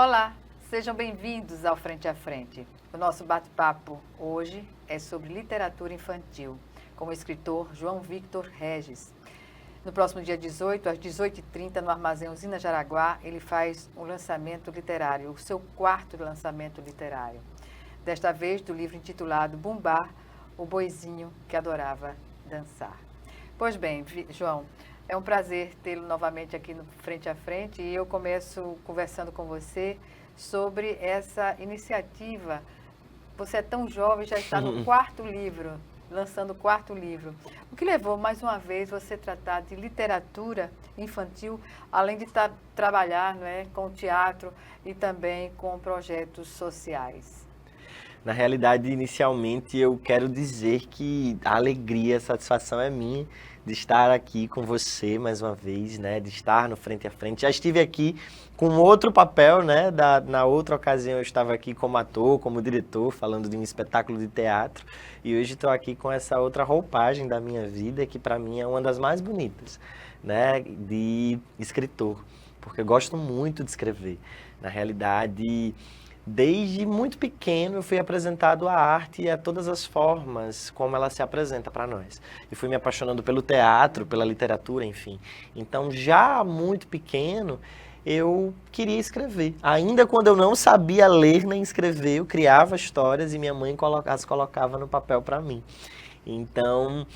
Olá, sejam bem-vindos ao Frente a Frente. O nosso bate-papo hoje é sobre literatura infantil, com o escritor João Victor Regis. No próximo dia 18, às 18h30, no Armazém Usina Jaraguá, ele faz um lançamento literário, o seu quarto lançamento literário. Desta vez, do livro intitulado Bumbá, o boizinho que adorava dançar. Pois bem, João, é um prazer tê-lo novamente aqui no Frente a Frente e eu começo conversando com você sobre essa iniciativa. Você é tão jovem, já está no quarto livro, lançando o quarto livro. O que levou, mais uma vez, você tratar de literatura infantil, além de trabalhar, não é, com teatro e também com projetos sociais? Na realidade, inicialmente, eu quero dizer que a alegria, a satisfação é minha de estar aqui com você mais uma vez, né? De estar no Frente a Frente. Já estive aqui com outro papel, né? Na outra ocasião eu estava aqui como ator, como diretor, falando de um espetáculo de teatro. E hoje estou aqui com essa outra roupagem da minha vida, que para mim é uma das mais bonitas, né? De escritor, porque eu gosto muito de escrever. Na realidade, desde muito pequeno eu fui apresentado à arte e a todas as formas como ela se apresenta para nós. E fui me apaixonando pelo teatro, pela literatura, enfim. Então, já muito pequeno, eu queria escrever. Ainda quando eu não sabia ler nem escrever, eu criava histórias e minha mãe as colocava no papel para mim. Então,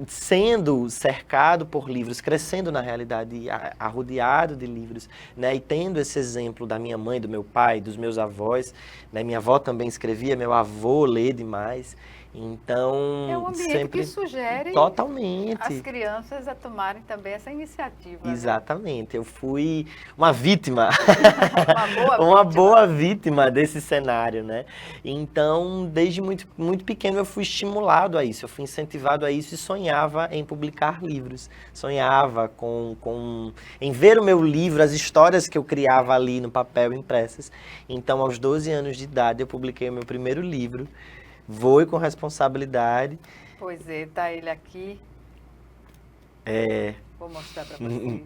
sendo cercado por livros, crescendo na realidade, arrodeado de livros, né, e tendo esse exemplo da minha mãe, do meu pai, dos meus avós, né, minha avó também escrevia, meu avô lê demais, então é um ambiente sempre que sugere totalmente as crianças a tomarem também essa iniciativa. Exatamente, né? Eu fui uma vítima, uma boa vítima desse cenário, né? Então, desde muito pequeno eu fui estimulado a isso, eu fui incentivado a isso e sonhava em publicar livros, sonhava em ver o meu livro, as histórias que eu criava ali no papel impressas. Então, aos 12 anos de idade, eu publiquei o meu primeiro livro, Voe com Responsabilidade. Pois é, tá ele aqui. Vou mostrar para vocês.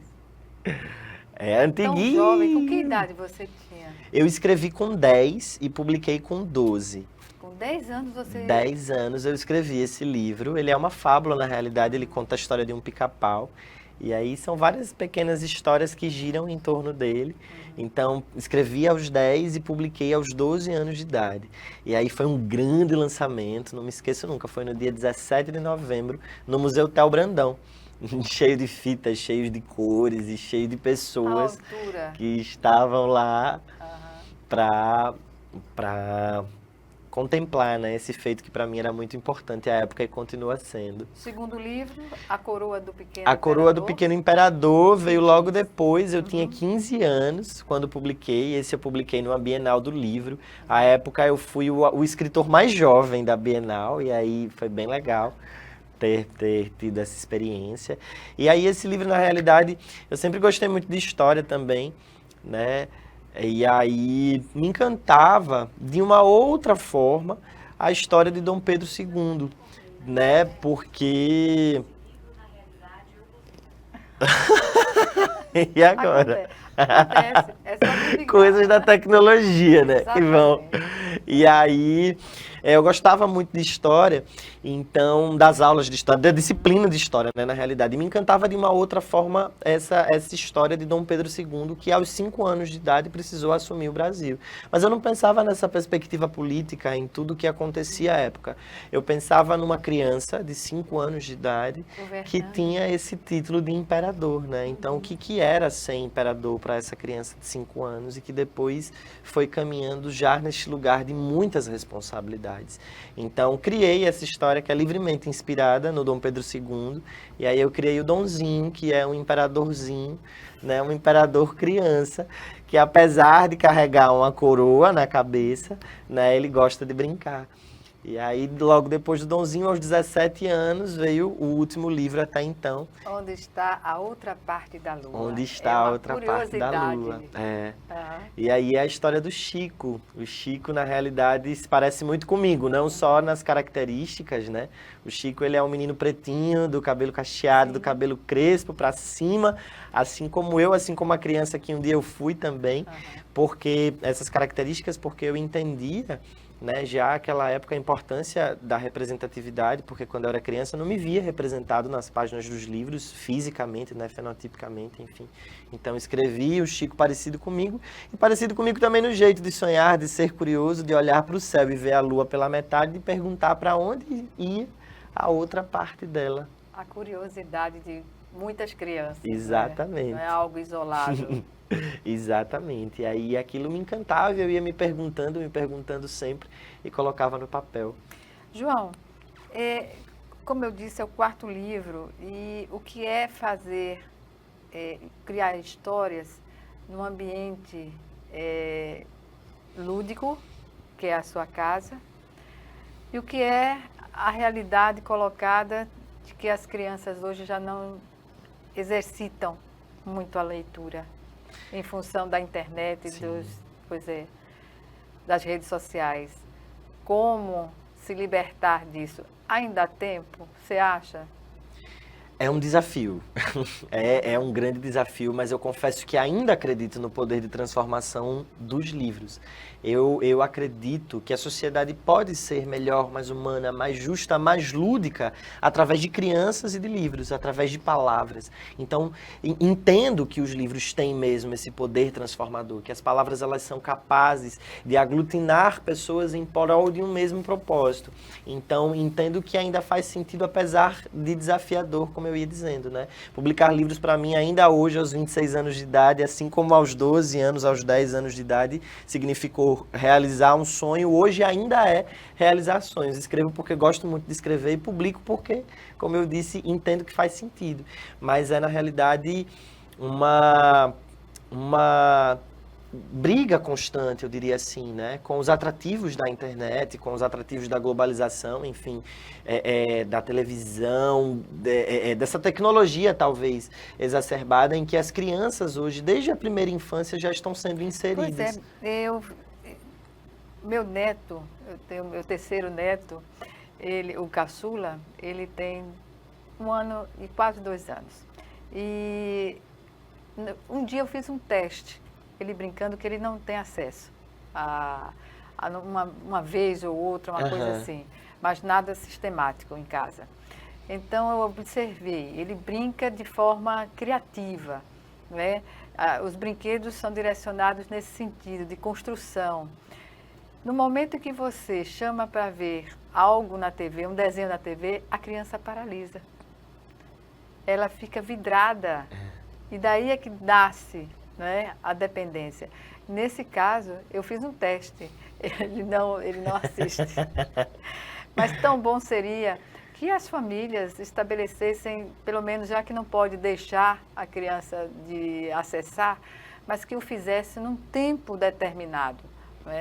É antiguinho. Tão jovem, com que idade você tinha? Eu escrevi com 10 e publiquei com 12. Com 10 anos você... 10 anos eu escrevi esse livro. Ele é uma fábula, na realidade, ele conta a história de um pica-pau. E aí são várias pequenas histórias que giram em torno dele. Então, escrevi aos 10 e publiquei aos 12 anos de idade. E aí foi um grande lançamento, não me esqueço nunca, foi no dia 17 de novembro, no Museu Tel Brandão. Cheio de fitas, cheio de cores e cheio de pessoas que estavam lá para contemplar, né, esse feito que para mim era muito importante à época e continua sendo. Segundo livro, A Coroa do Pequeno Imperador. A Coroa do Pequeno Imperador veio logo depois, eu tinha 15 anos quando publiquei, esse eu publiquei numa Bienal do Livro. À época eu fui o escritor mais jovem da Bienal e aí foi bem legal ter tido essa experiência. E aí esse livro, na realidade, eu sempre gostei muito de história também, né? E aí me encantava, de uma outra forma, a história de Dom Pedro II, né? Porque... E agora? Acontece. Coisas da tecnologia, né? Que vão. E aí, eu gostava muito de história, então, das aulas de história, da disciplina de história, né, na realidade. E me encantava de uma outra forma essa história de Dom Pedro II, que aos 5 anos de idade precisou assumir o Brasil. Mas eu não pensava nessa perspectiva política, em tudo que acontecia à época. Eu pensava numa criança de 5 anos de idade que tinha esse título de imperador, né? Então, o que era ser imperador para essa criança de 5 anos e que depois foi caminhando já neste lugar de muitas responsabilidades. Então, criei essa história que é livremente inspirada no Dom Pedro II, e aí eu criei o Donzinho, que é um imperadorzinho, né, um imperador criança, que apesar de carregar uma coroa na cabeça, né, ele gosta de brincar. E aí, logo depois do Donzinho, aos 17 anos, veio o último livro até então. Onde está a outra parte da lua? Onde está a outra parte da lua. E aí é a história do Chico. O Chico, na realidade, se parece muito comigo, não só nas características, né? O Chico, ele é um menino pretinho, do cabelo cacheado, do cabelo crespo pra cima, assim como eu, assim como a criança que um dia eu fui também, porque essas características, porque eu entendia, né, já naquela época a importância da representatividade, porque quando eu era criança eu não me via representado nas páginas dos livros, fisicamente, né, fenotipicamente, enfim. Então escrevi o Chico parecido comigo, e parecido comigo também no jeito de sonhar, de ser curioso, de olhar para o céu e ver a lua pela metade e perguntar para onde ia a outra parte dela. A curiosidade de muitas crianças. Exatamente. Né? Não é algo isolado. Exatamente. E aí aquilo me encantava, eu ia me perguntando sempre e colocava no papel. João, como eu disse, é o 4º livro e o que é fazer, criar histórias num ambiente lúdico, que é a sua casa, e o que é a realidade colocada de que as crianças hoje já não exercitam muito a leitura. Em função da internet, das redes sociais. Como se libertar disso? Ainda há tempo, você acha? É um desafio, é um grande desafio, mas eu confesso que ainda acredito no poder de transformação dos livros. Eu acredito que a sociedade pode ser melhor, mais humana, mais justa, mais lúdica, através de crianças e de livros, através de palavras. Então, entendo que os livros têm mesmo esse poder transformador, que as palavras elas são capazes de aglutinar pessoas em prol de um mesmo propósito. Então, entendo que ainda faz sentido, apesar de desafiador, como eu ia dizendo, né? Publicar livros para mim ainda hoje, aos 26 anos de idade, assim como aos 12 anos, aos 10 anos de idade, significou realizar um sonho, hoje ainda é realizar sonhos. Escrevo porque gosto muito de escrever e publico porque, como eu disse, entendo que faz sentido. Mas é, na realidade, uma briga constante, eu diria assim, né? Com os atrativos da internet, com os atrativos da globalização, enfim, da televisão, dessa tecnologia talvez exacerbada em que as crianças hoje, desde a primeira infância, já estão sendo inseridas. Pois meu neto, eu tenho meu 3º neto, o caçula, ele tem 1 ano e quase 2 anos. E um dia eu fiz um teste, ele brincando que ele não tem acesso a uma vez ou outra, uma coisa assim, mas nada sistemático em casa. Então eu observei, ele brinca de forma criativa, né? Os brinquedos são direcionados nesse sentido, de construção. No momento que você chama para ver algo na TV, um desenho na TV, a criança paralisa. Ela fica vidrada. E daí é que nasce, né, a dependência. Nesse caso, eu fiz um teste. Ele não assiste. Mas tão bom seria que as famílias estabelecessem, pelo menos já que não pode deixar a criança de acessar, mas que o fizesse num tempo determinado.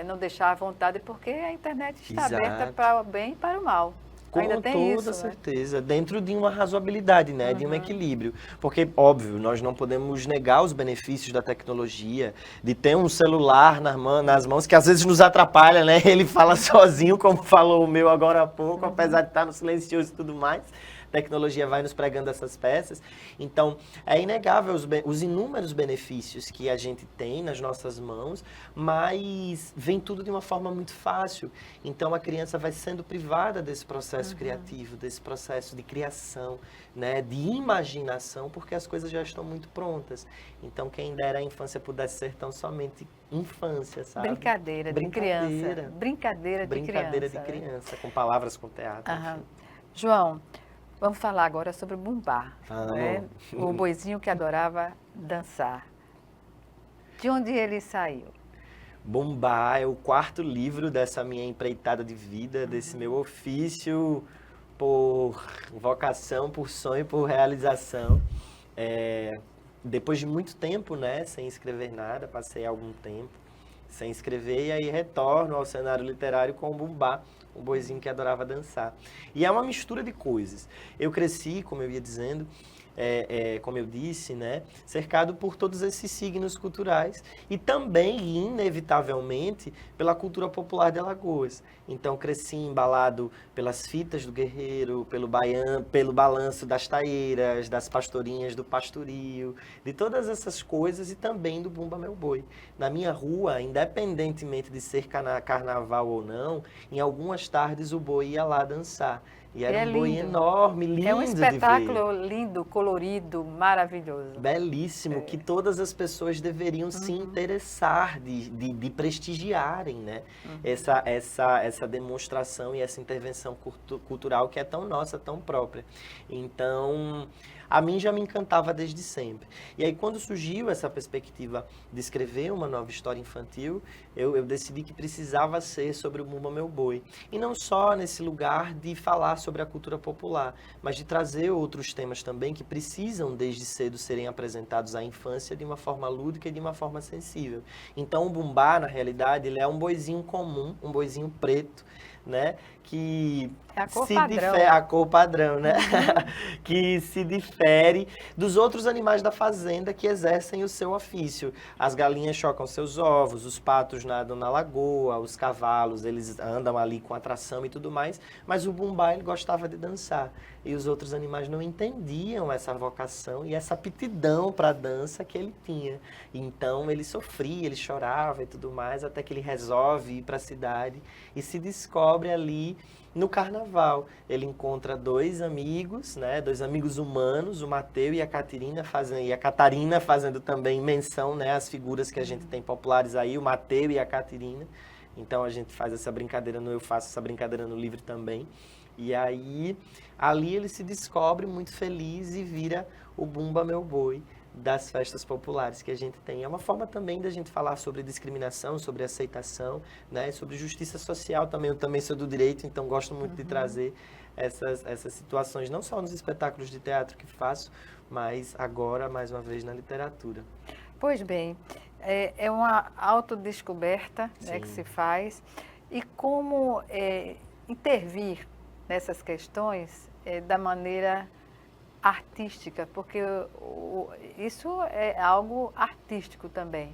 Não deixar à vontade, porque a internet está aberta para o bem e para o mal. Com toda certeza, dentro de uma razoabilidade, né? De um equilíbrio. Porque, óbvio, nós não podemos negar os benefícios da tecnologia, de ter um celular nas mãos, que às vezes nos atrapalha, né? Ele fala sozinho, como falou o meu agora há pouco, apesar de estar no silencioso e tudo mais. A tecnologia vai nos pregando essas peças. Então, é inegável os inúmeros benefícios que a gente tem nas nossas mãos, mas vem tudo de uma forma muito fácil. Então, a criança vai sendo privada desse processo criativo, desse processo de criação, né, de imaginação, porque as coisas já estão muito prontas. Então, quem dera a infância pudesse ser tão somente infância, sabe? Brincadeira de criança. Brincadeira de criança, com palavras, com teatro. João, vamos falar agora sobre o Bumbá, né? O boizinho que adorava dançar. De onde ele saiu? Bumbá é o 4º livro dessa minha empreitada de vida, desse meu ofício por vocação, por sonho, por realização. Depois de muito tempo, né, sem escrever nada, passei algum tempo sem escrever e aí retorno ao cenário literário com o Bumbá, um boizinho que adorava dançar. E é uma mistura de coisas. Eu cresci, como eu ia dizendo, como eu disse, né, cercado por todos esses signos culturais e também, inevitavelmente, pela cultura popular de Alagoas. Então, cresci embalado pelas fitas do guerreiro, pelo baião, pelo balanço das taeiras, das pastorinhas do pastorio, de todas essas coisas e também do Bumba Meu Boi. Na minha rua, independentemente de ser carnaval ou não, em algumas tardes o boi ia lá dançar. E era um boi enorme, lindo de ver. É um espetáculo lindo, colorido, maravilhoso. Belíssimo, que todas as pessoas deveriam se interessar de prestigiarem, né? Essa demonstração e essa intervenção cultural que é tão nossa, tão própria. Então, a mim já me encantava desde sempre. E aí, quando surgiu essa perspectiva de escrever uma nova história infantil, eu decidi que precisava ser sobre o Bumba Meu Boi. E não só nesse lugar de falar sobre a cultura popular, mas de trazer outros temas também que precisam, desde cedo, serem apresentados à infância de uma forma lúdica e de uma forma sensível. Então, o Bumbá, na realidade, ele é um boizinho comum, um boizinho preto, né? Que é a cor se padrão. difere, a cor padrão, né? Que se difere dos outros animais da fazenda que exercem o seu ofício. As galinhas chocam seus ovos, os patos nadam na lagoa, os cavalos, eles andam ali com atração e tudo mais, mas o Bumbá, ele gostava de dançar. E os outros animais não entendiam essa vocação e essa aptidão para a dança que ele tinha. Então, ele sofria, ele chorava e tudo mais, até que ele resolve ir para a cidade e se descobre ali no carnaval. Ele encontra dois amigos, né, dois amigos humanos, o Mateu e a Catarina fazendo também menção, né, às figuras que a gente tem populares aí, o Mateu e a Catarina. Então, a gente faz essa brincadeira, eu faço essa brincadeira no livro também. E aí, ali ele se descobre muito feliz e vira o Bumba Meu Boi das festas populares que a gente tem. É uma forma também da gente falar sobre discriminação, sobre aceitação, né? Sobre justiça social também. Eu também sou do direito, então gosto muito de trazer essas situações, não só nos espetáculos de teatro que faço, mas agora, mais uma vez, na literatura. Pois bem, é uma autodescoberta, né, que se faz. E como intervir nessas questões da maneira artística, porque isso é algo artístico também.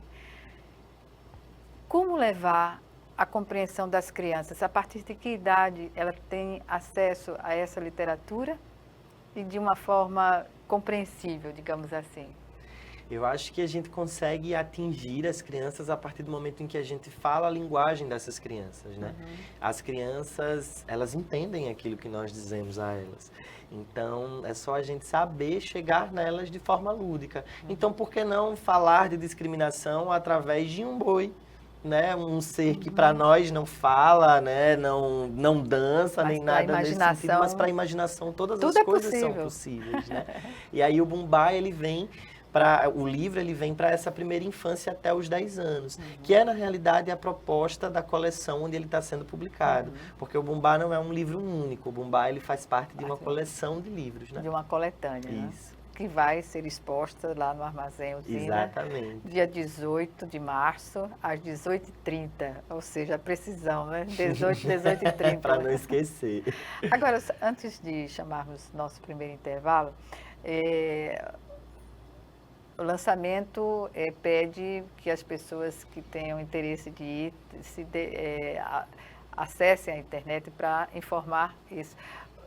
Como levar a compreensão das crianças? A partir de que idade ela tem acesso a essa literatura e de uma forma compreensível, digamos assim? Eu acho que a gente consegue atingir as crianças a partir do momento em que a gente fala a linguagem dessas crianças, né? As crianças, elas entendem aquilo que nós dizemos a elas. Então, é só a gente saber chegar nelas de forma lúdica. Então, por que não falar de discriminação através de um boi? Né? Um ser que para nós não fala, né? não dança, mas nem nada nesse sentido, mas para a imaginação todas as coisas são possíveis. Né? E aí o Bumbá, ele vem... O livro ele vem para essa primeira infância até os 10 anos, que é, na realidade, a proposta da coleção onde ele está sendo publicado. Porque o Bumbá não é um livro único, o Bumbá ele faz parte de uma coleção de livros. Né? De uma coletânea, Isso. Né? Que vai ser exposta lá no Armazém Usina. Exatamente. Dia 18 de março, às 18h30, ou seja, a precisão, né? 18h30. Para não esquecer. Agora, antes de chamarmos nosso primeiro intervalo, o lançamento pede que as pessoas que tenham interesse de ir acessem a internet para informar isso.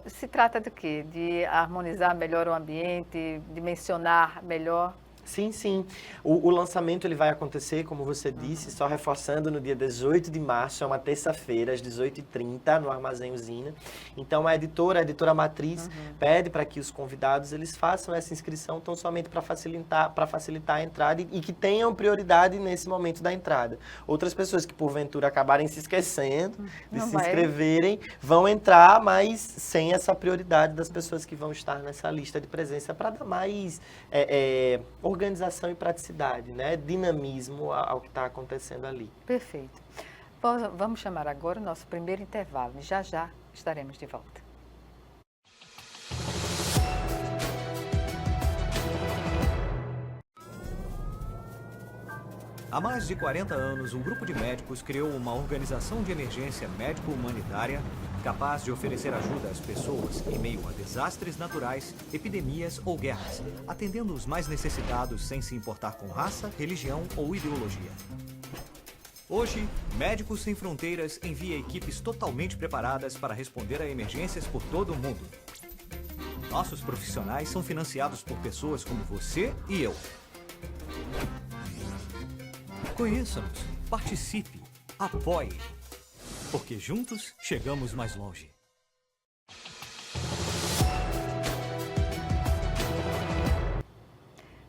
Se trata de quê? De harmonizar melhor o ambiente, dimensionar melhor? Sim, sim. O lançamento ele vai acontecer, como você disse, só reforçando, no dia 18 de março, é uma terça-feira, às 18h30, no Armazém Usina. Então, a editora matriz, pede para que os convidados eles façam essa inscrição tão somente para facilitar a entrada e que tenham prioridade nesse momento da entrada. Outras pessoas que, porventura, acabarem se esquecendo de se inscreverem, vão entrar, mas sem essa prioridade das pessoas que vão estar nessa lista de presença, para dar mais organização e praticidade, né? Dinamismo ao que está acontecendo ali. Perfeito. Vamos chamar agora o nosso primeiro intervalo. Já estaremos de volta. Há mais de 40 anos, um grupo de médicos criou uma organização de emergência médico-humanitária capaz de oferecer ajuda às pessoas em meio a desastres naturais, epidemias ou guerras, atendendo os mais necessitados sem se importar com raça, religião ou ideologia. Hoje, Médicos Sem Fronteiras envia equipes totalmente preparadas para responder a emergências por todo o mundo. Nossos profissionais são financiados por pessoas como você e eu. Conheça-nos, participe, apoie, porque juntos chegamos mais longe.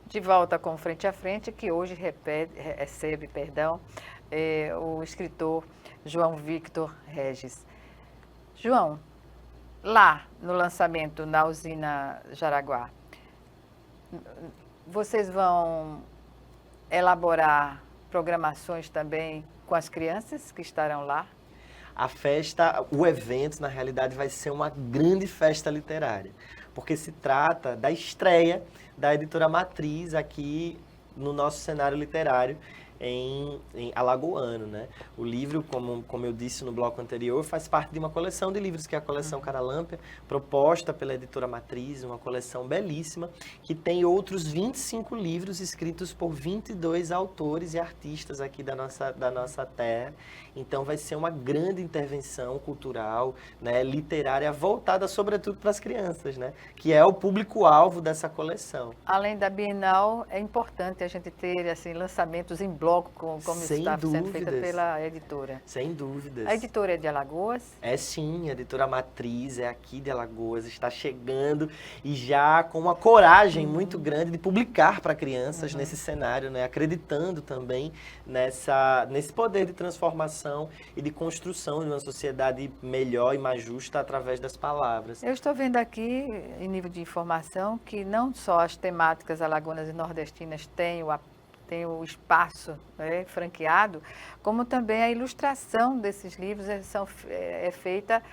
De volta com Frente a Frente, que hoje recebe o escritor João Victor Regis. João, lá no lançamento na usina Jaraguá, vocês vão elaborar programações também com as crianças que estarão lá? A festa, o evento, na realidade, vai ser uma grande festa literária, porque se trata da estreia da editora matriz aqui no nosso cenário literário em alagoano, né? O livro, como eu disse no bloco anterior, faz parte de uma coleção de livros, que é a coleção Caralâmpia, proposta pela editora matriz, uma coleção belíssima, que tem outros 25 livros escritos por 22 autores e artistas aqui da nossa terra. Então vai ser uma grande intervenção cultural, né, literária, voltada sobretudo para as crianças, né? Que é o público-alvo dessa coleção. Além da Bienal, é importante a gente ter assim, lançamentos em bloco, como está sendo feita pela editora. Sem dúvidas. A editora é de Alagoas? É sim, a editora matriz é aqui de Alagoas, está chegando e já com uma coragem muito grande de publicar para crianças nesse cenário, né? Acreditando também nesse poder de transformação e de construção de uma sociedade melhor e mais justa através das palavras. Eu estou vendo aqui, em nível de informação, que não só as temáticas alagoanas e nordestinas têm o espaço, né, franqueado, como também a ilustração desses livros é feita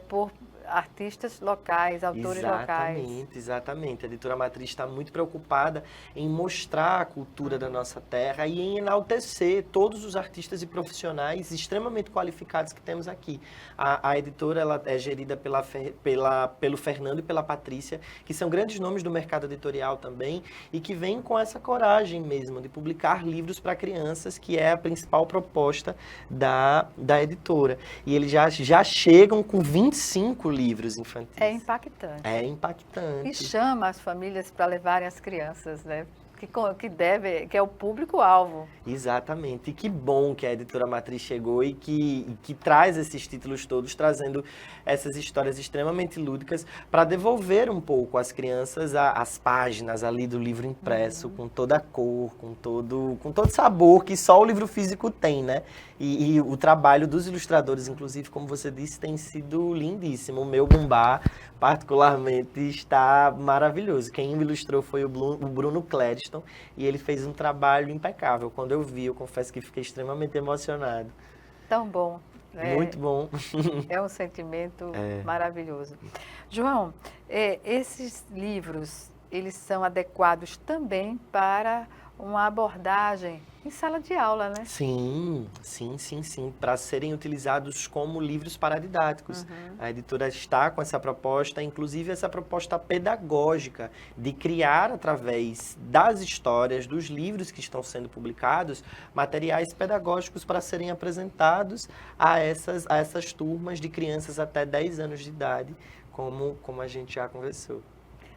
por artistas locais, autores locais. Exatamente. A editora matriz está muito preocupada em mostrar a cultura da nossa terra e em enaltecer todos os artistas e profissionais extremamente qualificados que temos aqui. A editora ela é gerida pelo Fernando e pela Patrícia, que são grandes nomes do mercado editorial também e que vêm com essa coragem mesmo de publicar livros para crianças, que é a principal proposta da editora. E eles já chegam com 25 livros infantis. É impactante. É impactante. E chama as famílias para levarem as crianças, né? Que é o público-alvo. Exatamente. E que bom que a editora matriz chegou e que traz esses títulos todos, trazendo essas histórias extremamente lúdicas para devolver um pouco às crianças as páginas ali do livro impresso, com toda a cor, com todo sabor que só o livro físico tem, né? E o trabalho dos ilustradores, inclusive, como você disse, tem sido lindíssimo. O meu Bumbá, particularmente, está maravilhoso. Quem me ilustrou foi o Bruno Clériston e ele fez um trabalho impecável. Quando eu vi, eu confesso que fiquei extremamente emocionado. Tão bom. Muito bom. É um sentimento maravilhoso. João, esses livros, eles são adequados também para uma abordagem em sala de aula, né? Sim. Para serem utilizados como livros paradidáticos. A editora está com essa proposta, inclusive essa proposta pedagógica, de criar, através das histórias, dos livros que estão sendo publicados, materiais pedagógicos para serem apresentados a essas turmas de crianças até 10 anos de idade, como a gente já conversou.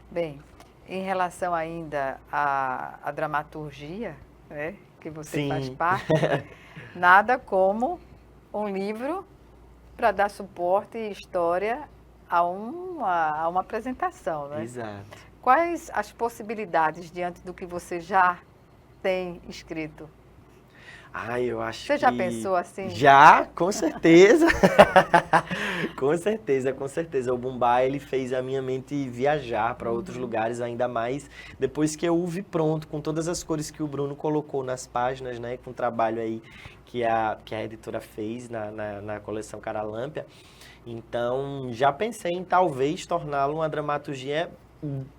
Bem, em relação ainda à dramaturgia, né, que você faz parte, nada como um livro para dar suporte e história a uma apresentação, né? Exato. Quais as possibilidades diante do que você já tem escrito? Eu acho que... Você já pensou assim? Já, com certeza. Com certeza. O Bumbá, ele fez a minha mente viajar para outros lugares, ainda mais depois que eu o vi pronto, com todas as cores que o Bruno colocou nas páginas, né? Com o trabalho aí que a editora fez na coleção Caralâmpia. Então, já pensei em talvez torná-lo uma dramaturgia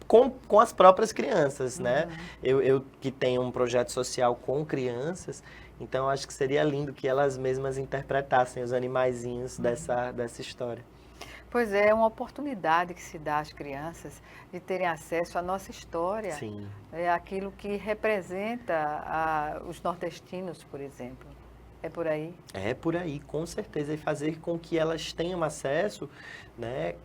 com as próprias crianças, né? Eu que tenho um projeto social com crianças, Então, eu acho que seria lindo que elas mesmas interpretassem os animaizinhos dessa história. Pois é uma oportunidade que se dá às crianças de terem acesso à nossa história. Sim. É aquilo que representa os nordestinos, por exemplo. É por aí? É por aí, com certeza. E fazer com que elas tenham acesso, né,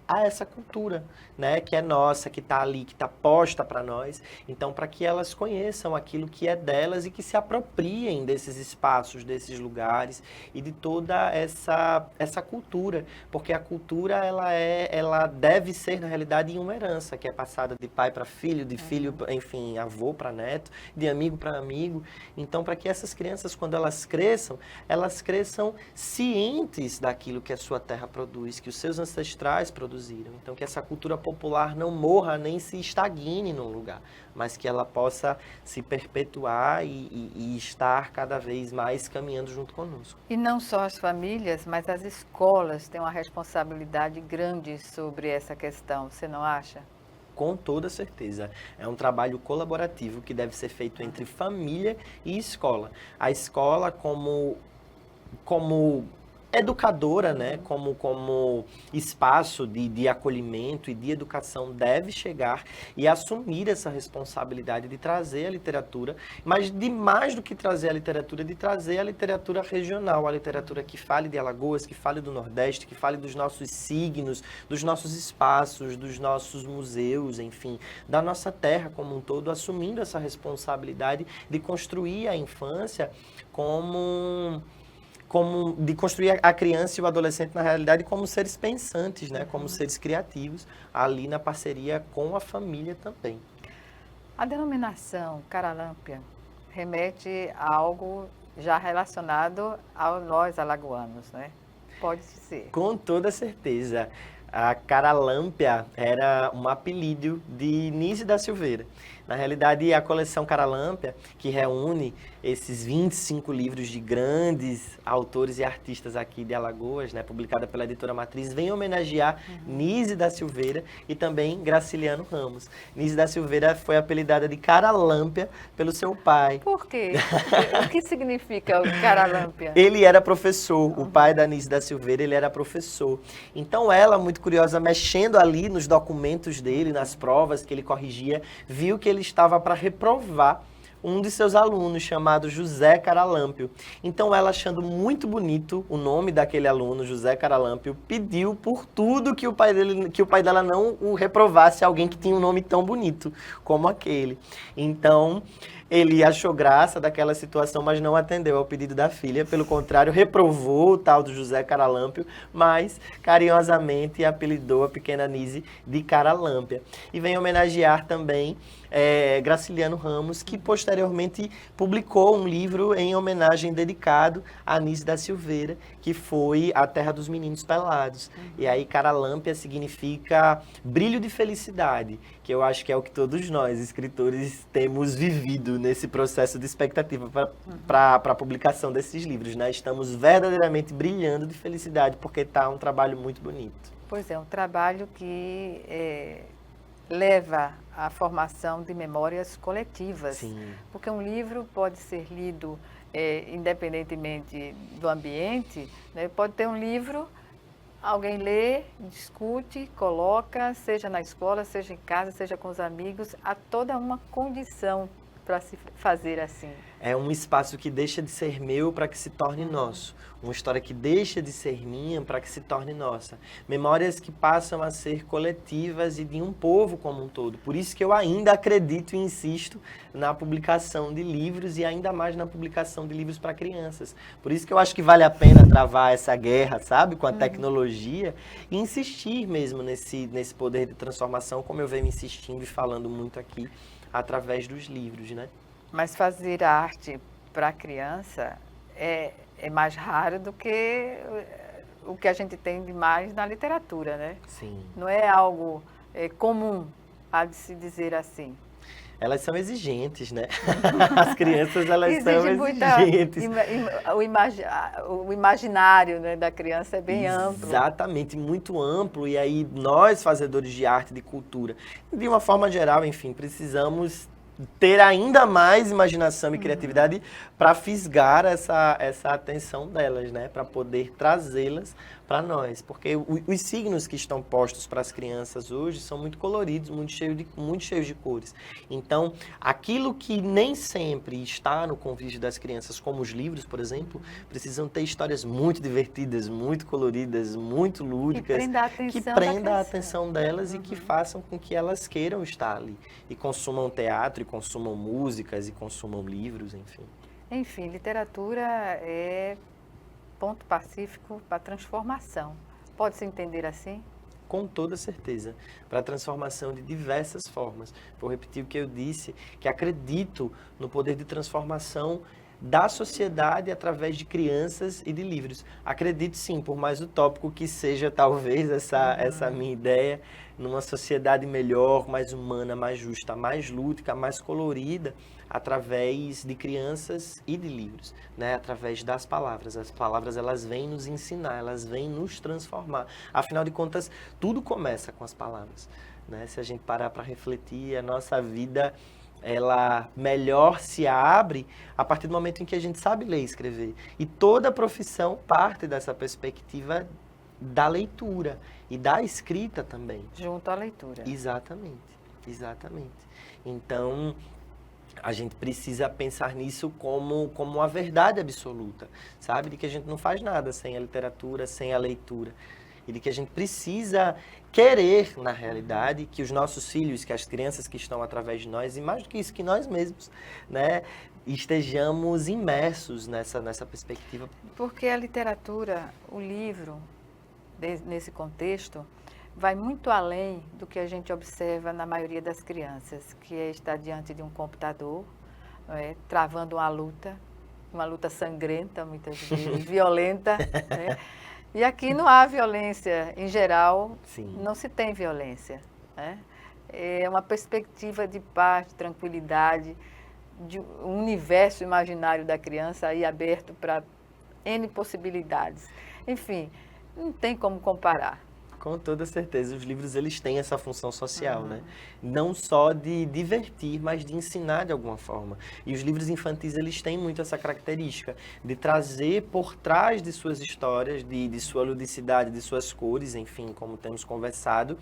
a essa cultura, né, que é nossa, que está ali, que está posta para nós. Então, para que elas conheçam aquilo que é delas e que se apropriem desses espaços, desses lugares e de toda essa cultura, porque a cultura ela deve ser na realidade uma herança que é passada de pai para filho, de filho, enfim, avô para neto, de amigo para amigo. Então, para que essas crianças, quando elas cresçam cientes daquilo que a sua terra produz, que os seus ancestrais produziram. Então, que essa cultura popular não morra nem se estagne num lugar, mas que ela possa se perpetuar e estar cada vez mais caminhando junto conosco. E não só as famílias, mas as escolas têm uma responsabilidade grande sobre essa questão, você não acha? Com toda certeza. É um trabalho colaborativo que deve ser feito entre família e escola. A escola como educadora, né, como espaço de acolhimento e de educação, deve chegar e assumir essa responsabilidade de trazer a literatura, mas de mais do que trazer a literatura, de trazer a literatura regional, a literatura que fale de Alagoas, que fale do Nordeste, que fale dos nossos signos, dos nossos espaços, dos nossos museus, enfim, da nossa terra como um todo, assumindo essa responsabilidade de construir a infância de construir a criança e o adolescente, na realidade, como seres pensantes, né? Como seres criativos, ali na parceria com a família também. A denominação Caralâmpia remete a algo já relacionado a nós alagoanos, né? Pode ser. Com toda certeza. A Caralâmpia era um apelido de Nise da Silveira. Na realidade, a coleção Caralâmpia, que reúne esses 25 livros de grandes autores e artistas aqui de Alagoas, né, publicada pela editora Matriz, vem homenagear Nise da Silveira e também Graciliano Ramos. Nise da Silveira foi apelidada de Caralâmpia pelo seu pai. Por quê? O que significa o Caralâmpia? Ele era professor, o pai da Nise da Silveira, ele era professor. Então ela, muito curiosa, mexendo ali nos documentos dele, nas provas que ele corrigia, viu que ele estava para reprovar um de seus alunos, chamado José Caralâmpio. Então ela, achando muito bonito o nome daquele aluno, José Caralâmpio, pediu por tudo que o pai dela não o reprovasse alguém que tinha um nome tão bonito como aquele. Então ele achou graça daquela situação, mas não atendeu ao pedido da filha. Pelo contrário, reprovou o tal do José Caralâmpio, mas carinhosamente apelidou a pequena Nise de Caralâmpia. E vem homenagear também Graciliano Ramos, que posteriormente publicou um livro em homenagem dedicado a Nise da Silveira, que foi A Terra dos Meninos Pelados. E aí Caralâmpia significa brilho de felicidade, que eu acho que é o que todos nós, escritores, temos vivido nesse processo de expectativa para a publicação desses livros, né? Estamos verdadeiramente brilhando de felicidade, porque está um trabalho muito bonito. Pois é, um trabalho que leva à formação de memórias coletivas. Sim. Porque um livro pode ser lido independentemente do ambiente, né? Pode ter um livro, alguém lê, discute, coloca, seja na escola, seja em casa, seja com os amigos, há toda uma condição para se fazer assim. É um espaço que deixa de ser meu para que se torne nosso. Uma história que deixa de ser minha para que se torne nossa. Memórias que passam a ser coletivas e de um povo como um todo. Por isso que eu ainda acredito e insisto na publicação de livros e ainda mais na publicação de livros para crianças. Por isso que eu acho que vale a pena travar essa guerra, sabe, com a tecnologia e insistir mesmo nesse poder de transformação, como eu venho insistindo e falando muito aqui, através dos livros, né? Mas fazer arte para a criança é mais raro do que o que a gente tem de mais na literatura, né? Sim. Não é algo comum, há de se dizer assim. Elas são exigentes, né? As crianças, elas são exigentes. O imaginário, né, da criança é bem amplo. Exatamente, muito amplo. E aí nós, fazedores de arte, de cultura, de uma forma geral, enfim, precisamos ter ainda mais imaginação e criatividade para fisgar essa atenção delas, né? Para poder trazê-las para nós. Porque os signos que estão postos para as crianças hoje são muito coloridos, muito cheios de cores. Então, aquilo que nem sempre está no convívio das crianças, como os livros, por exemplo, precisam ter histórias muito divertidas, muito coloridas, muito lúdicas, que prenda a atenção delas e que façam com que elas queiram estar ali. E consumam teatro, e consumam músicas, e consumam livros, enfim. Enfim, literatura é ponto pacífico para transformação. Pode-se entender assim? Com toda certeza, para a transformação de diversas formas. Vou repetir o que eu disse, que acredito no poder de transformação da sociedade através de crianças e de livros. Acredito sim, por mais utópico que seja talvez essa minha ideia, numa sociedade melhor, mais humana, mais justa, mais lúdica, mais colorida, através de crianças e de livros, né? Através das palavras. As palavras, elas vêm nos ensinar, elas vêm nos transformar. Afinal de contas, tudo começa com as palavras, né? Se a gente parar para refletir, a nossa vida, ela melhor se abre a partir do momento em que a gente sabe ler e escrever. E toda profissão parte dessa perspectiva da leitura e da escrita também. Junto à leitura. Exatamente. Então, a gente precisa pensar nisso como uma verdade absoluta, sabe? De que a gente não faz nada sem a literatura, sem a leitura. E de que a gente precisa querer, na realidade, que os nossos filhos, que as crianças que estão através de nós, e mais do que isso, que nós mesmos, né, estejamos imersos nessa perspectiva. Porque a literatura, o livro, nesse contexto, vai muito além do que a gente observa na maioria das crianças, que é estar diante de um computador, travando uma luta sangrenta, muitas vezes, violenta, né? E aqui não há violência, em geral. Sim. Não se tem violência, né? É uma perspectiva de paz, de tranquilidade, de um universo imaginário da criança aí aberto para N possibilidades. Enfim, não tem como comparar. Com toda certeza, os livros, eles têm essa função social, né? Não só de divertir, mas de ensinar de alguma forma. E os livros infantis, eles têm muito essa característica de trazer por trás de suas histórias, de sua ludicidade, de suas cores, enfim, como temos conversado,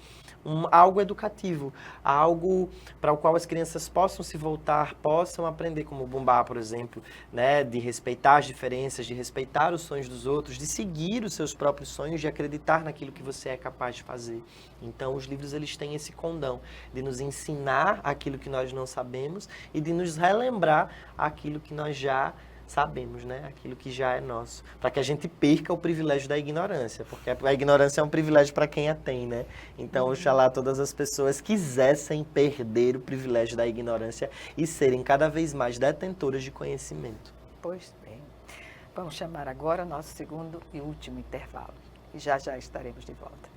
algo educativo, algo para o qual as crianças possam se voltar, possam aprender, como o Bumbá, por exemplo, né? De respeitar as diferenças, de respeitar os sonhos dos outros, de seguir os seus próprios sonhos, de acreditar naquilo que você é capaz de fazer. Então, os livros, eles têm esse condão de nos ensinar aquilo que nós não sabemos e de nos relembrar aquilo que nós já sabemos, né? Aquilo que já é nosso, para que a gente perca o privilégio da ignorância, porque a ignorância é um privilégio para quem a tem, né? Então, oxalá todas as pessoas quisessem perder o privilégio da ignorância e serem cada vez mais detentoras de conhecimento. Pois bem. Vamos chamar agora o nosso segundo e último intervalo. E já estaremos de volta.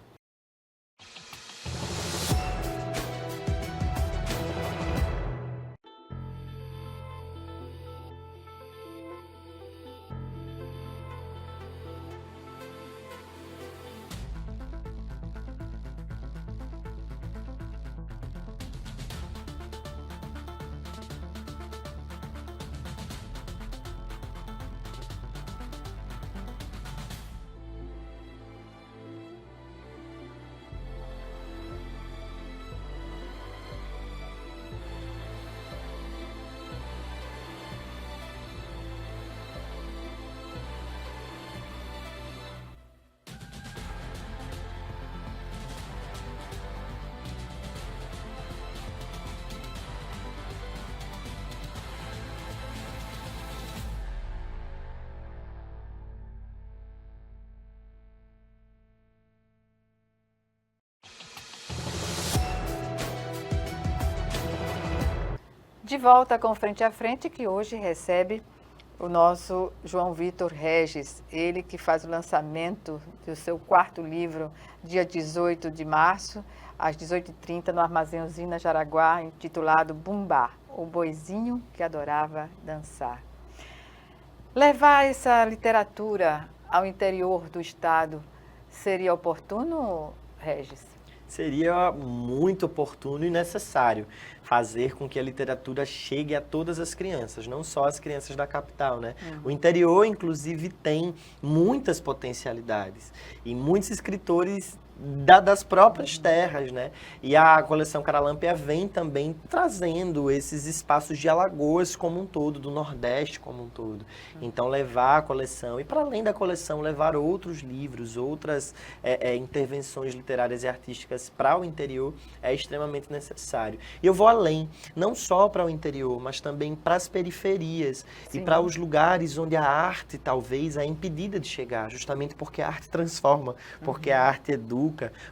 De volta com Frente a Frente, que hoje recebe o nosso João Victor Regis, ele que faz o lançamento do seu quarto livro, dia 18 de março, às 18h30, no Armazém Usina Jaraguá, intitulado Bumbá, o boizinho que adorava dançar. Levar essa literatura ao interior do estado seria oportuno, Regis? Seria muito oportuno e necessário fazer com que a literatura chegue a todas as crianças, não só as crianças da capital, né? O interior, inclusive, tem muitas potencialidades e muitos escritores das próprias terras, né? E a coleção Caralâmpia vem também trazendo esses espaços de Alagoas como um todo, do Nordeste como um todo. Então, levar a coleção, e para além da coleção, levar outros livros, outras intervenções literárias e artísticas para o interior é extremamente necessário. E eu vou além, não só para o interior, mas também para as periferias e para os lugares onde a arte, talvez, é impedida de chegar, justamente porque a arte transforma, porque a arte educa,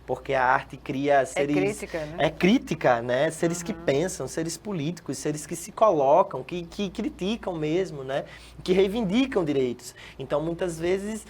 porque a arte cria seres... É crítica, né? É crítica, né? Seres que pensam, seres políticos, seres que se colocam, que criticam mesmo, né? Que reivindicam direitos. Então, muitas vezes,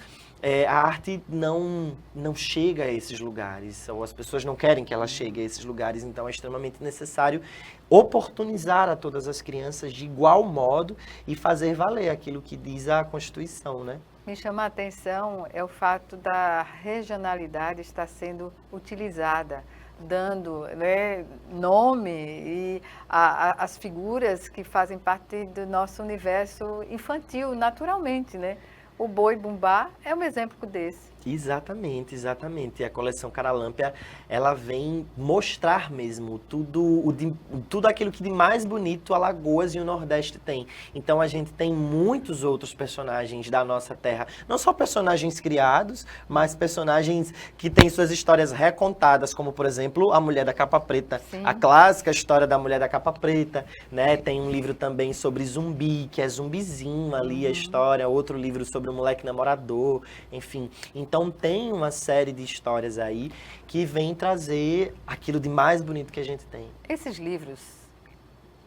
a arte não chega a esses lugares, ou as pessoas não querem que ela chegue a esses lugares, então é extremamente necessário oportunizar a todas as crianças de igual modo e fazer valer aquilo que diz a Constituição, né? Me chama a atenção é o fato da regionalidade estar sendo utilizada, dando, né, nome e as figuras que fazem parte do nosso universo infantil, naturalmente, né? O Boi-Bumbá é um exemplo desse. Exatamente, exatamente. E a coleção Caralâmpia, ela vem mostrar mesmo tudo aquilo que de mais bonito Alagoas e o Nordeste tem. Então a gente tem muitos outros personagens da nossa terra, não só personagens criados, mas personagens que têm suas histórias recontadas, como por exemplo a Mulher da Capa Preta, a clássica história da Mulher da Capa Preta, né? Tem um livro também sobre Zumbi, que é Zumbizinho ali a história, outro livro sobre o moleque namorador, enfim. Então tem uma série de histórias aí que vem trazer aquilo de mais bonito que a gente tem. Esses livros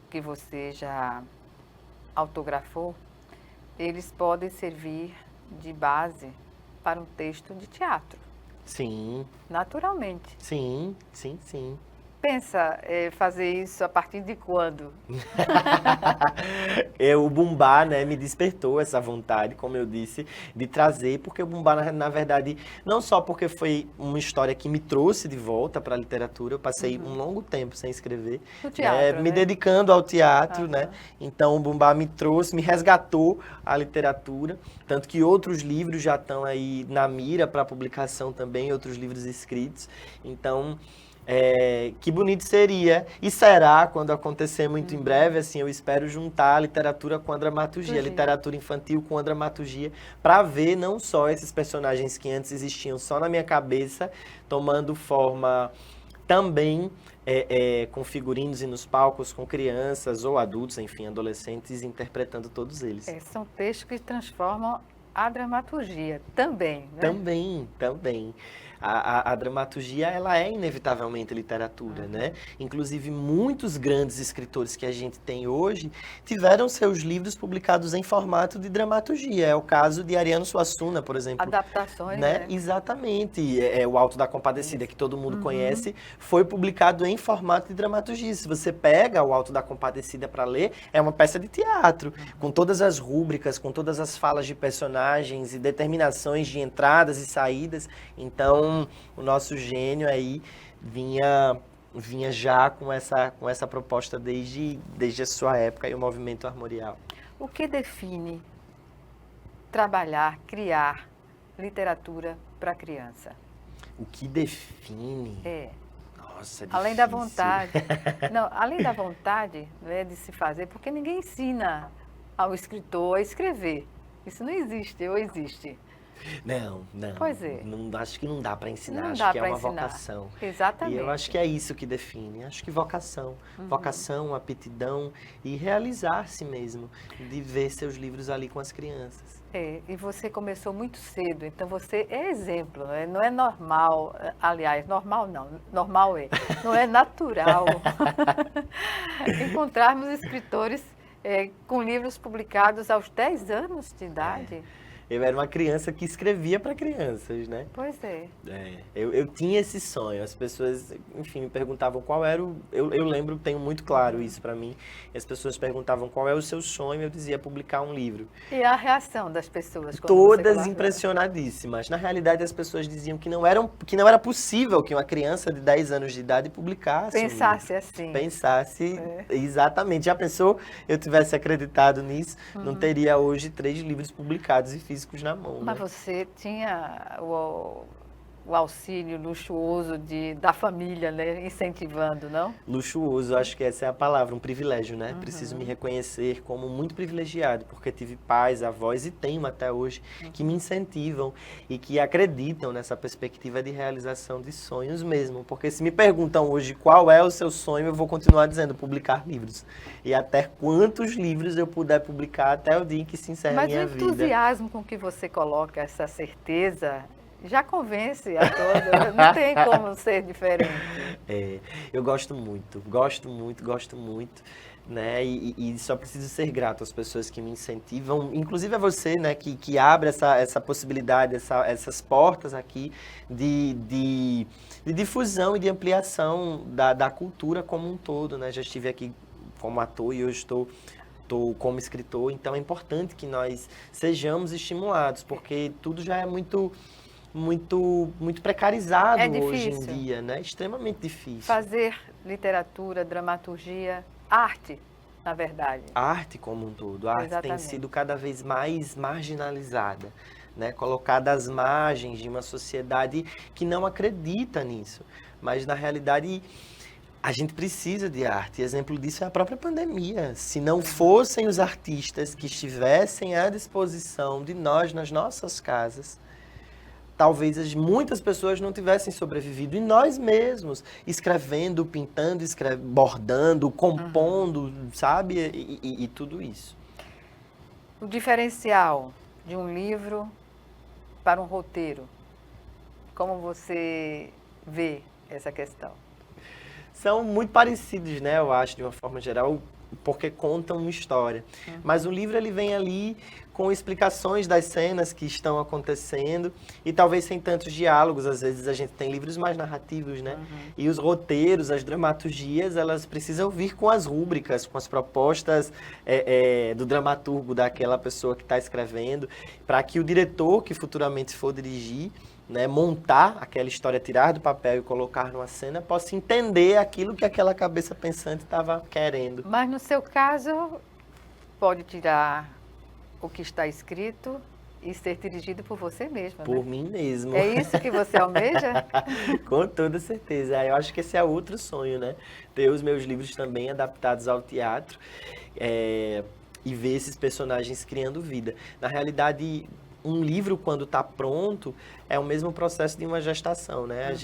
que você já autografou, eles podem servir de base para um texto de teatro. Sim. Naturalmente. Sim, sim, sim. Pensa fazer isso a partir de quando? O Bumbá, né, me despertou essa vontade, como eu disse, de trazer, porque o Bumbá, na verdade, não só porque foi uma história que me trouxe de volta para a literatura, eu passei um longo tempo sem escrever, No teatro, me né? dedicando ao teatro, né? Então o Bumbá me trouxe, me resgatou a literatura, tanto que outros livros já estão aí na mira para publicação também, outros livros escritos. Então, que bonito seria, e será, quando acontecer muito em breve, assim, eu espero juntar a literatura com a dramaturgia, a literatura infantil com a dramaturgia, para ver não só esses personagens que antes existiam só na minha cabeça, tomando forma também com figurinos e nos palcos, com crianças ou adultos, enfim, adolescentes, interpretando todos eles. São textos que transformam a dramaturgia também, né? Também. A dramaturgia, ela é inevitavelmente literatura, né? Inclusive, muitos grandes escritores que a gente tem hoje tiveram seus livros publicados em formato de dramaturgia. É o caso de Ariano Suassuna, por exemplo. Adaptações, né? né? Exatamente. O Alto da Compadecida, que todo mundo conhece, foi publicado em formato de dramaturgia. Se você pega o Alto da Compadecida para ler, é uma peça de teatro, com todas as rúbricas, com todas as falas de personagens e determinações de entradas e saídas. Então, o nosso gênio aí vinha já com essa proposta desde a sua época e o movimento armorial. O que define trabalhar, criar literatura para criança? O que define? Nossa, é além da difícil. vontade. Não, além da vontade, né, de se fazer, porque ninguém ensina ao escritor a escrever. Isso não existe, ou existe? Não. Pois é. Acho que não dá para ensinar, Não acho dá que é para uma ensinar. vocação. Exatamente. E eu acho que é isso que define, acho que vocação. Vocação, aptidão e realizar-se mesmo, de ver seus livros ali com as crianças. E você começou muito cedo, então você é exemplo, né? Não é normal, aliás, normal não, normal não é natural encontrarmos escritores com livros publicados aos 10 anos de idade. Eu era uma criança que escrevia para crianças, né? Pois é. Eu tinha esse sonho. As pessoas, enfim, me perguntavam qual era o... Eu lembro, tenho muito claro isso para mim. E as pessoas perguntavam qual é o seu sonho, eu dizia publicar um livro. E a reação das pessoas? Quando Todas impressionadíssimas. Na realidade, as pessoas diziam que não era possível que uma criança de 10 anos de idade publicasse pensasse assim. Pensasse, exatamente. Já pensou, eu tivesse acreditado nisso, não teria hoje 3 livros publicados e físicos na mão. Mas né? você tinha o auxílio luxuoso da família, né? Incentivando, não? Luxuoso, acho que essa é a palavra, um privilégio, né? Preciso me reconhecer como muito privilegiado, porque tive pais, avós e tenho até hoje, que me incentivam e que acreditam nessa perspectiva de realização de sonhos mesmo. Porque se me perguntam hoje qual é o seu sonho, eu vou continuar dizendo publicar livros. E até quantos livros eu puder publicar até o dia em que se encerre a minha vida. Mas o entusiasmo com que você coloca essa certeza já convence a todos, não tem como ser diferente. Eu gosto muito, né? E só preciso ser grato às pessoas que me incentivam, inclusive a você, né? Que abre essa possibilidade, essas portas aqui de difusão e de ampliação da cultura como um todo, né? Já estive aqui como ator e hoje estou como escritor, então é importante que nós sejamos estimulados, porque tudo já é muito precarizado hoje em dia, né? Extremamente difícil. Fazer literatura, dramaturgia, arte, na verdade. A arte como um todo. A arte Exatamente. tem sido cada vez mais marginalizada, né? Colocada às margens de uma sociedade que não acredita nisso. Mas, na realidade, a gente precisa de arte. Exemplo disso é a própria pandemia. Se não fossem os artistas que estivessem à disposição de nós nas nossas casas, talvez muitas pessoas não tivessem sobrevivido. E nós mesmos, escrevendo, pintando, bordando, compondo, sabe? E tudo isso. O diferencial de um livro para um roteiro, como você vê essa questão? São muito parecidos, né? Eu acho, de uma forma geral, porque contam uma história. Mas o livro, ele vem ali com explicações das cenas que estão acontecendo e talvez sem tantos diálogos. Às vezes a gente tem livros mais narrativos, né? E os roteiros, as dramaturgias, elas precisam vir com as rúbricas, com as propostas do dramaturgo, daquela pessoa que está escrevendo, para que o diretor, que futuramente for dirigir, né, montar aquela história, tirar do papel e colocar numa cena, possa entender aquilo que aquela cabeça pensante estava querendo. Mas no seu caso, pode tirar o que está escrito e ser dirigido por você mesmo, Por né? mim mesmo. É isso que você almeja? Com toda certeza. Eu acho que esse é outro sonho, né? Ter os meus livros também adaptados ao teatro e ver esses personagens criando vida. Na realidade, um livro, quando está pronto, é o mesmo processo de uma gestação, né?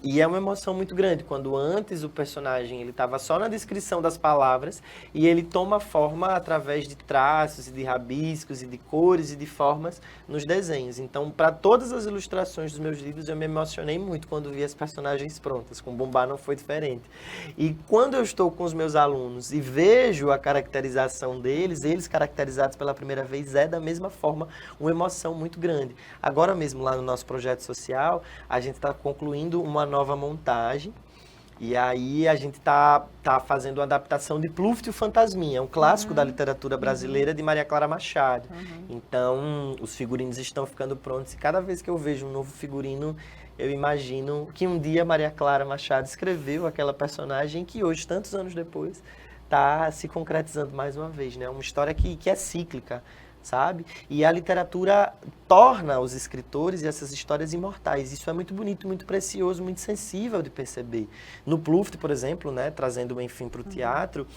E é uma emoção muito grande, quando antes o personagem ele estava só na descrição das palavras e ele toma forma através de traços e de rabiscos e de cores e de formas nos desenhos. Então, para todas as ilustrações dos meus livros, eu me emocionei muito quando vi as personagens prontas. Com Bumbá não foi diferente. E quando eu estou com os meus alunos e vejo a caracterização deles, eles caracterizados pela primeira vez, é da mesma forma uma emoção muito grande. Agora mesmo, lá no nosso projeto social, a gente está concluindo uma nova montagem e aí a gente tá fazendo uma adaptação de Pluft e o Fantasminha, um clássico da literatura brasileira de Maria Clara Machado. Então, os figurinos estão ficando prontos e cada vez que eu vejo um novo figurino, eu imagino que um dia Maria Clara Machado escreveu aquela personagem que hoje, tantos anos depois, está se concretizando mais uma vez, né? Uma história que é cíclica, sabe? E a literatura torna os escritores e essas histórias imortais. Isso é muito bonito, muito precioso, muito sensível de perceber. No Pluft, por exemplo, né, trazendo o Enfim para o teatro,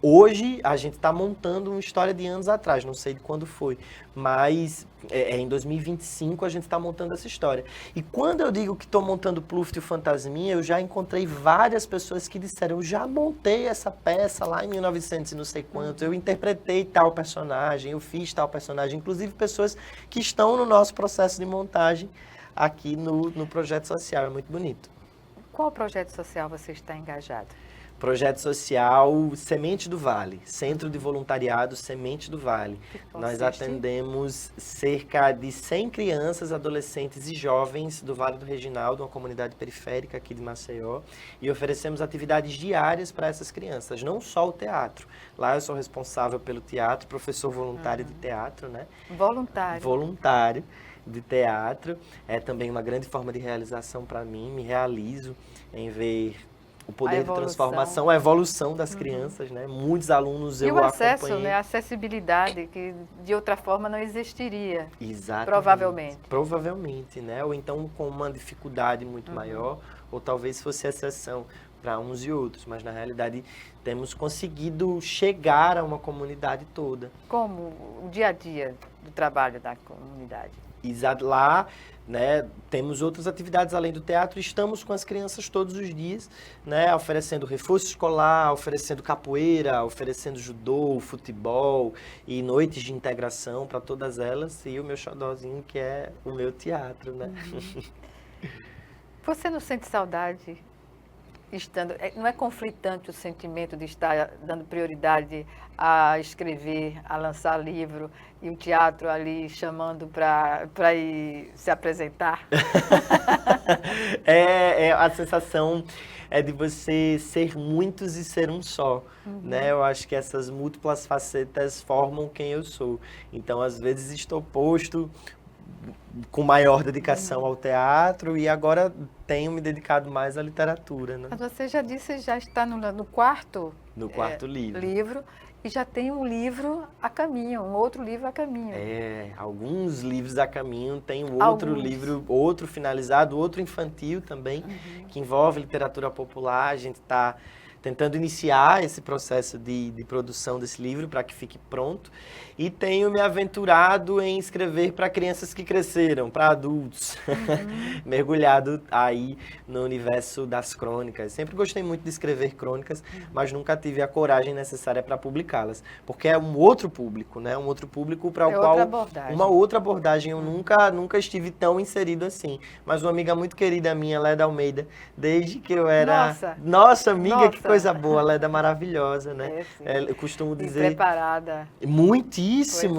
hoje a gente está montando uma história de anos atrás, não sei de quando foi, mas em 2025 a gente está montando essa história. E quando eu digo que estou montando Pluft e o Fantasminha, eu já encontrei várias pessoas que disseram, eu já montei essa peça lá em 1900 e não sei quanto, eu interpretei tal personagem, eu fiz tal personagem, inclusive pessoas que estão no nosso processo de montagem aqui no projeto social, é muito bonito. Qual projeto social você está engajado? Projeto social Semente do Vale, Centro de Voluntariado Semente do Vale. Nós atendemos cerca de 100 crianças, adolescentes e jovens do Vale do Reginaldo, uma comunidade periférica aqui de Maceió, e oferecemos atividades diárias para essas crianças, não só o teatro. Lá eu sou responsável pelo teatro, professor voluntário de teatro, né? Voluntário. Voluntário de teatro. É também uma grande forma de realização para mim, me realizo em ver o poder de transformação, a evolução das crianças, né? Muitos alunos eu acompanhei. E o acesso, né? A acessibilidade, que de outra forma não existiria. Exatamente. Provavelmente. Provavelmente, né? Ou então com uma dificuldade muito maior, ou talvez fosse exceção para uns e outros, mas na realidade temos conseguido chegar a uma comunidade toda. Como o dia a dia do trabalho da comunidade? Lá, né, temos outras atividades além do teatro, estamos com as crianças todos os dias, né, oferecendo reforço escolar, oferecendo capoeira, oferecendo judô, futebol e noites de integração para todas elas, e o meu xodózinho que é o meu teatro, né? Você não sente saudade não é conflitante o sentimento de estar dando prioridade a escrever, a lançar livro e o teatro ali chamando para ir se apresentar? A sensação é de você ser muitos e ser um só, né? Eu acho que essas múltiplas facetas formam quem eu sou. Então, às vezes, estou posto com maior dedicação ao teatro e agora tenho me dedicado mais à literatura, né? Mas você já disse, já está no quarto, livro e já tem um livro a caminho, um outro livro a caminho. Alguns livros a caminho, tem outro livro, outro finalizado, outro infantil também, que envolve literatura popular. A gente está tentando iniciar esse processo de produção desse livro para que fique pronto. E tenho me aventurado em escrever para crianças que cresceram, para adultos, mergulhado aí no universo das crônicas. Sempre gostei muito de escrever crônicas, mas nunca tive a coragem necessária para publicá-las, porque é um outro público, né? Um outro público para o qual uma outra abordagem. Eu nunca estive tão inserido assim. Mas uma amiga muito querida minha, Leda Almeida, desde que eu era... Nossa amiga, que coisa boa, Leda maravilhosa, né? Eu costumo dizer... E preparada. Muitíssimo,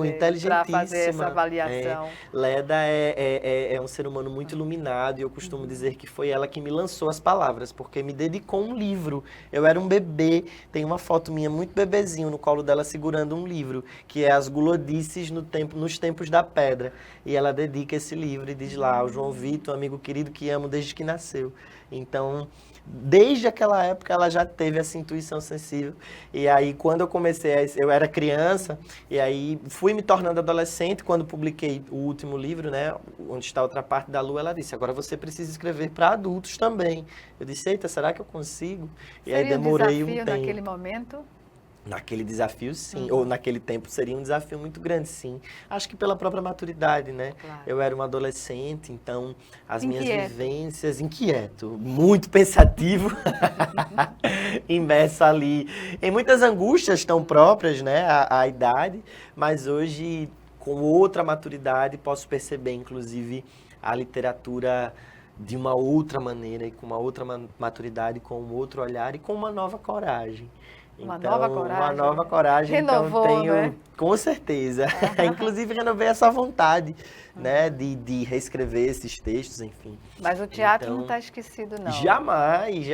inteligentíssima. Para fazer essa avaliação. Leda é um ser humano muito iluminado e eu costumo dizer que foi ela que me lançou as palavras, porque me dedicou um livro. Eu era um bebê, tem uma foto minha muito bebezinho no colo dela segurando um livro, que é As Gulodices nos Tempos da Pedra. E ela dedica esse livro e diz lá, o João Vitor, um amigo querido que amo desde que nasceu. Então, desde aquela época ela já teve essa intuição sensível. E aí quando eu comecei, eu era criança, e aí fui me tornando adolescente, quando publiquei o último livro, né, Onde Está a Outra Parte da Lua, ela disse, agora você precisa escrever para adultos também. Eu disse, eita, será que eu consigo? E aí demorei um tempo. Naquele momento? Naquele desafio, sim. Ou naquele tempo seria um desafio muito grande, sim. Acho que pela própria maturidade, né? Claro. Eu era um adolescente, então as minhas vivências... Inquieto, muito pensativo. Imerso ali em muitas angústias tão próprias, né? À idade. Mas hoje, com outra maturidade, posso perceber, inclusive, a literatura de uma outra maneira e com uma outra maturidade, com um outro olhar e com uma nova coragem. Uma nova coragem. Renovou, então tenho, né? Com certeza. Inclusive renovei essa vontade, né, de reescrever esses textos, enfim. Mas o teatro não está esquecido, não. Jamais.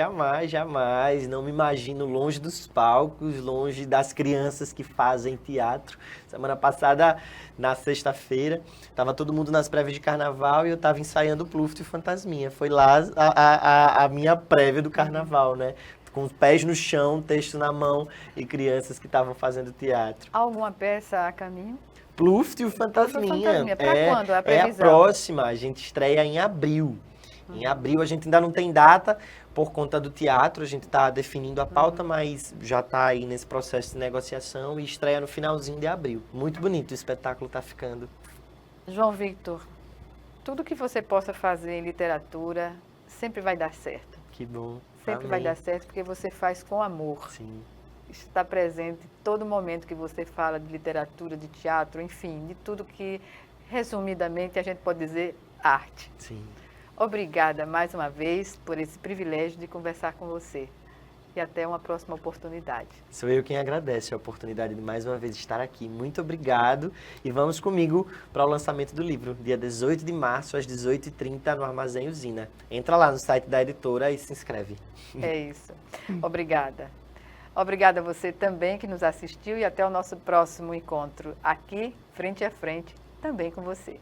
Não me imagino longe dos palcos, longe das crianças que fazem teatro. Semana passada, na sexta-feira, estava todo mundo nas prévias de carnaval e eu estava ensaiando o Pluft e o Fantasminha. Foi lá a minha prévia do carnaval, né? Com os pés no chão, texto na mão e crianças que estavam fazendo teatro. Alguma peça a caminho? Pluft e o Fantasminha. Para quando a previsão? É a próxima, a gente estreia em abril. Em abril a gente ainda não tem data por conta do teatro, a gente está definindo a pauta, mas já está aí nesse processo de negociação e estreia no finalzinho de abril. Muito bonito o espetáculo está ficando. João Victor, tudo que você possa fazer em literatura sempre vai dar certo. Que bom. Sempre vai dar certo porque você faz com amor. Sim. Está presente em todo momento que você fala de literatura, de teatro, enfim, de tudo que, resumidamente, a gente pode dizer arte. Sim. Obrigada mais uma vez por esse privilégio de conversar com você. e até uma próxima oportunidade. Sou eu quem agradece a oportunidade de mais uma vez estar aqui. Muito obrigado e vamos comigo para o lançamento do livro, dia 18 de março, às 18h30, no Armazém Usina. Entra lá no site da editora e se inscreve. É isso. Obrigada. Obrigada a você também que nos assistiu e até o nosso próximo encontro aqui, frente a frente, também com você.